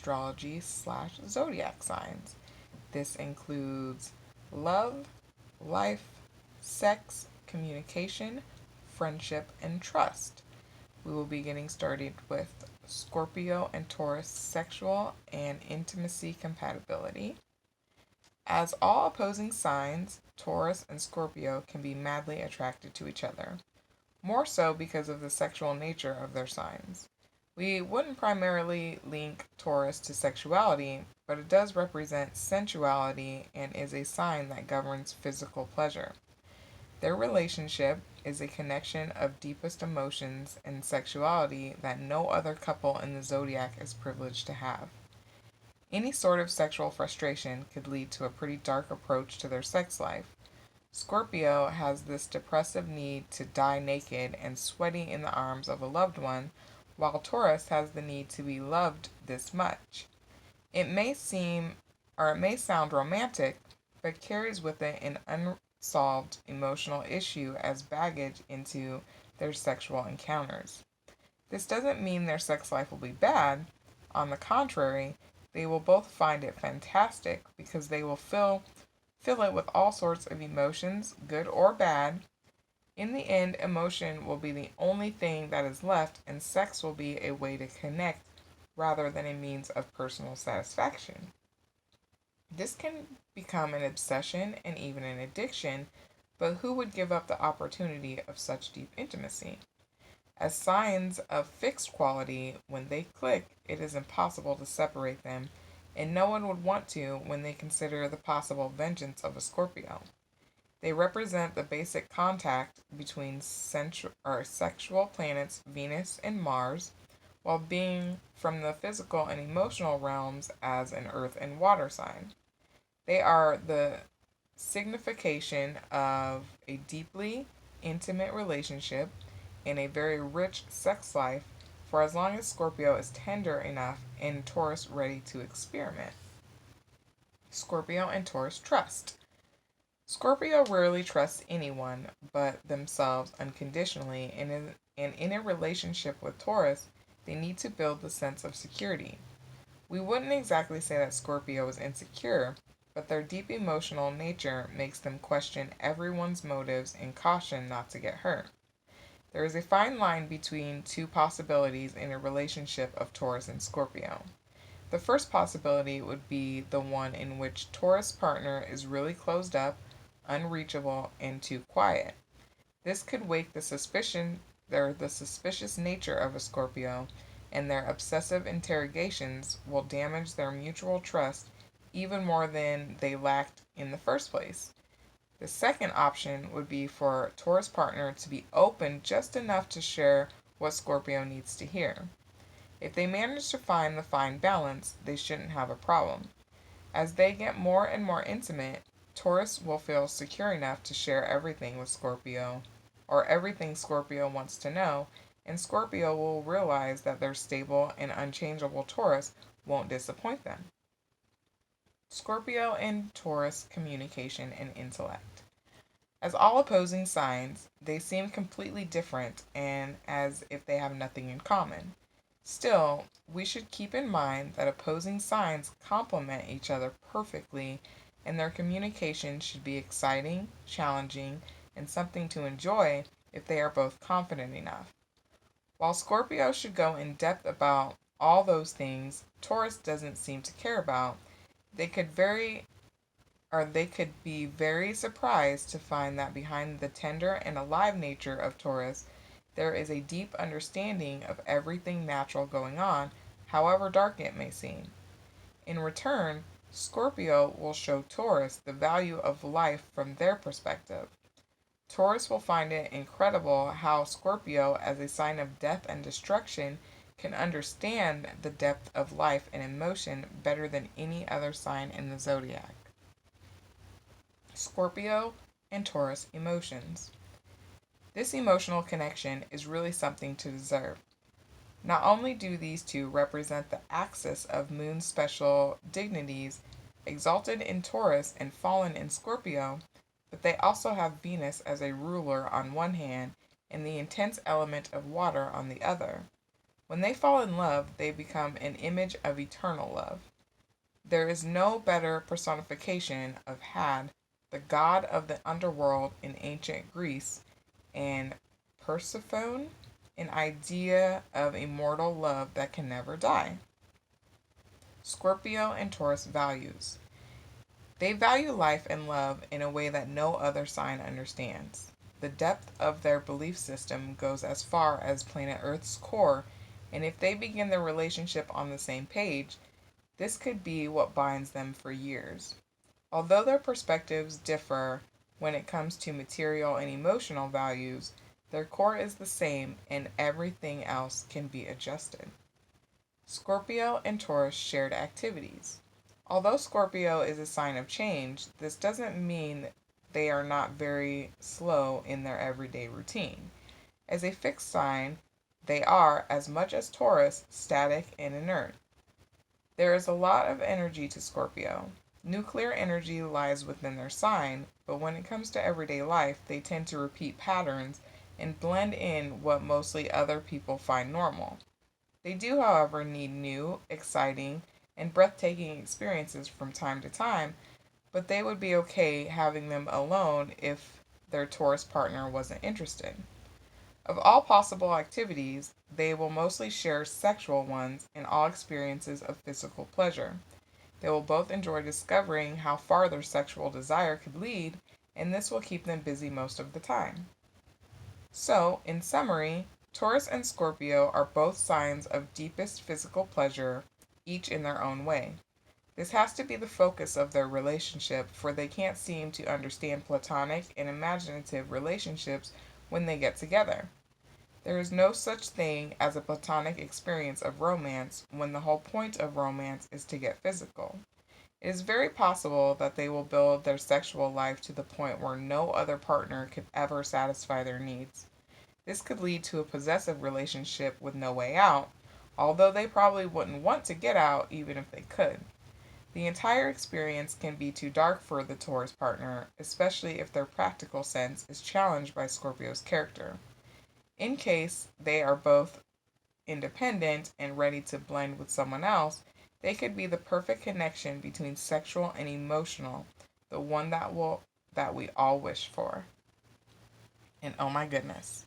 astrology/zodiac signs. This includes love, life, sex, communication, friendship, and trust. We will be getting started with Scorpio and Taurus sexual and intimacy compatibility. As all opposing signs, Taurus and Scorpio can be madly attracted to each other, more so because of the sexual nature of their signs. We wouldn't primarily link Taurus to sexuality, but it does represent sensuality and is a sign that governs physical pleasure. Their relationship is a connection of deepest emotions and sexuality that no other couple in the zodiac is privileged to have. Any sort of sexual frustration could lead to a pretty dark approach to their sex life. Scorpio has this depressive need to die naked and sweaty in the arms of a loved one, while Taurus has the need to be loved this much. It may seem or it may sound romantic, but carries with it an unsolved emotional issue as baggage into their sexual encounters. This doesn't mean their sex life will be bad. On the contrary, they will both find it fantastic because they will fill it with all sorts of emotions, good or bad. In the end, emotion will be the only thing that is left, and sex will be a way to connect rather than a means of personal satisfaction. This can become an obsession and even an addiction, but who would give up the opportunity of such deep intimacy? As signs of fixed quality, when they click, it is impossible to separate them, and no one would want to when they consider the possible vengeance of a Scorpio. They represent the basic contact between sexual planets Venus and Mars, while being from the physical and emotional realms as an earth and water sign. They are the signification of a deeply intimate relationship and a very rich sex life for as long as Scorpio is tender enough and Taurus ready to experiment. Scorpio and Taurus trust. Scorpio rarely trusts anyone but themselves unconditionally, and in a relationship with Taurus, they need to build the sense of security. We wouldn't exactly say that Scorpio is insecure, but their deep emotional nature makes them question everyone's motives and caution not to get hurt. There is a fine line between two possibilities in a relationship of Taurus and Scorpio. The first possibility would be the one in which Taurus partner is really closed up, unreachable, and too quiet. This could wake the suspicious nature of a Scorpio, and their obsessive interrogations will damage their mutual trust even more than they lacked in the first place. The second option would be for Taurus partner to be open just enough to share what Scorpio needs to hear. If they manage to find the fine balance, they shouldn't have a problem. As they get more and more intimate, Taurus will feel secure enough to share everything with Scorpio, or everything Scorpio wants to know, and Scorpio will realize that their stable and unchangeable Taurus won't disappoint them. Scorpio and Taurus communication and intellect. As all opposing signs, they seem completely different and as if they have nothing in common. Still, we should keep in mind that opposing signs complement each other perfectly, and their communication should be exciting, challenging, and something to enjoy if they are both confident enough. While Scorpio should go in depth about all those things Taurus doesn't seem to care about, they could they could be very surprised to find that behind the tender and alive nature of Taurus, there is a deep understanding of everything natural going on, however dark it may seem. In return, Scorpio will show Taurus the value of life from their perspective. Taurus will find it incredible how Scorpio, as a sign of death and destruction, can understand the depth of life and emotion better than any other sign in the zodiac. Scorpio and Taurus emotions. This emotional connection is really something to deserve. Not only do these two represent the axis of Moon's special dignities, exalted in Taurus and fallen in Scorpio, but they also have Venus as a ruler on one hand and the intense element of water on the other. When they fall in love, they become an image of eternal love. There is no better personification of Had, the god of the underworld in ancient Greece, and Persephone, an idea of immortal love that can never die. Scorpio and Taurus values. They value life and love in a way that no other sign understands. The depth of their belief system goes as far as planet Earth's core, and if they begin their relationship on the same page, this could be what binds them for years. Although their perspectives differ when it comes to material and emotional values, their core is the same and everything else can be adjusted. Scorpio and Taurus shared activities. Although Scorpio is a sign of change, this doesn't mean they are not very slow in their everyday routine. As a fixed sign, they are, as much as Taurus, static and inert. There is a lot of energy to Scorpio. Nuclear energy lies within their sign, but when it comes to everyday life, they tend to repeat patterns and blend in what mostly other people find normal. They do, however, need new, exciting, and breathtaking experiences from time to time, but they would be okay having them alone if their Taurus partner wasn't interested. Of all possible activities, they will mostly share sexual ones in all experiences of physical pleasure. They will both enjoy discovering how far their sexual desire could lead, and this will keep them busy most of the time. So, in summary, Taurus and Scorpio are both signs of deepest physical pleasure, each in their own way. This has to be the focus of their relationship, for they can't seem to understand platonic and imaginative relationships when they get together. There is no such thing as a platonic experience of romance when the whole point of romance is to get physical. It is very possible that they will build their sexual life to the point where no other partner could ever satisfy their needs. This could lead to a possessive relationship with no way out, although they probably wouldn't want to get out even if they could. The entire experience can be too dark for the Taurus partner, especially if their practical sense is challenged by Scorpio's character. In case they are both independent and ready to blend with someone else, they could be the perfect connection between sexual and emotional, the one that we all wish for. And oh my goodness,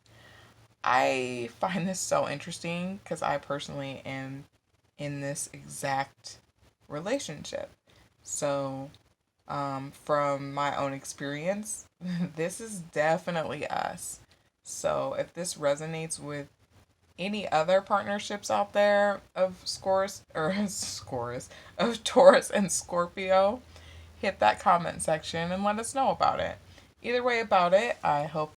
I find this so interesting because I personally am in this exact relationship. So, from my own experience, this is definitely us. So, if this resonates with any other partnerships out there of Scorus of Taurus and Scorpio, hit that comment section and let us know about it. Either way about it, I hope